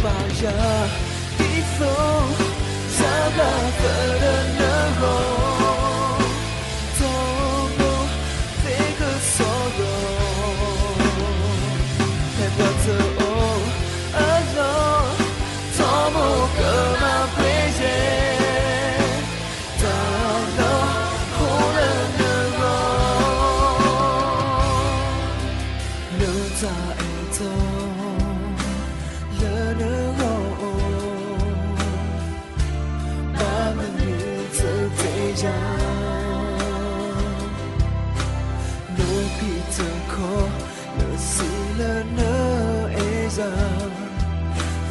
vaya hizo sabrá perderlo todo de que solo he vuelto a lo tomo como aprecie tanto jurando no ta eto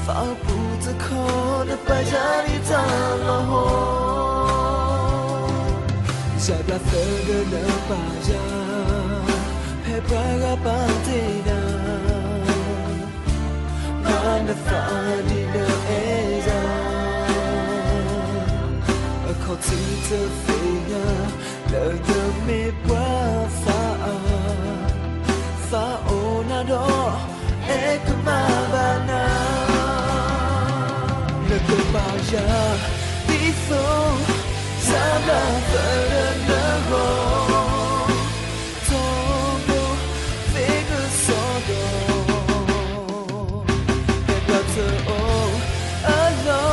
pháo bù ta khó đã bay ra đi ta lo ho giờ là phơ đỡ đỡ bà ra phê praga ba te na man đã phá đi đỡ e ra ở khó chỉ tơ phê na đỡ đỡ mê quá phá ô na đó e cứ mà bà na Nako vaya hizo sabrá perderlo todo de que solo he vuelto a lo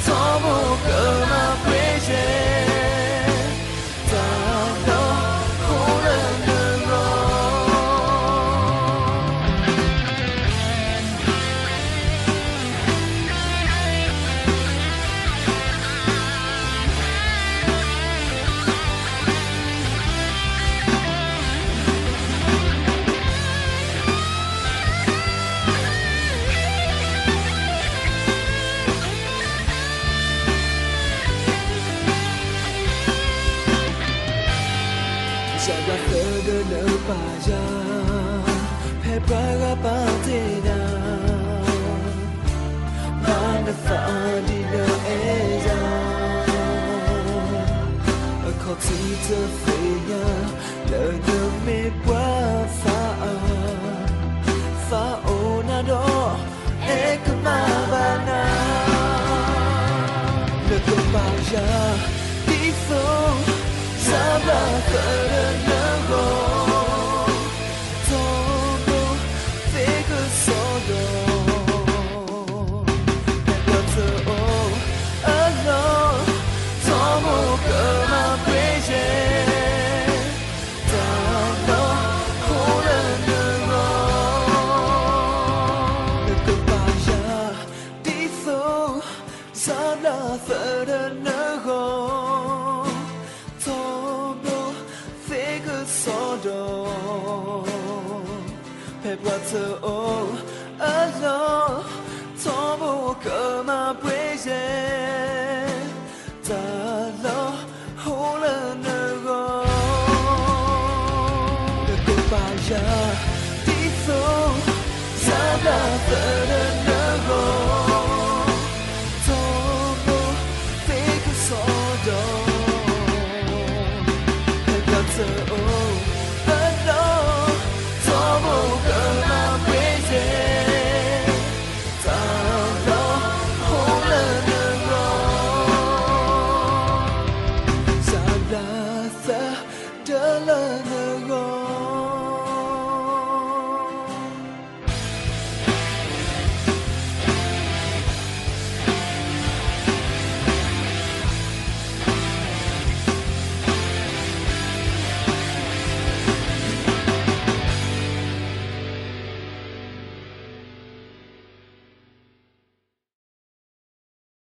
tomo como aprecie Sabrá perderlo vaya he praga ba te na man fa di no eza a khó chỉ tơ phê nha lời đỡ mê quá phá ô na đó e cứ mà bà na lời câu vaya hizo sabrá perderlo todo de que solo he vuelto a lo tomo como aprecie tanto jurando de que vaya hizo sabrá perderlo he vuelto a lo tomo como aprecie tanto jurando de que vaya hizo sabrá perderlo todo de que solo he vuelto Sabrá perderlo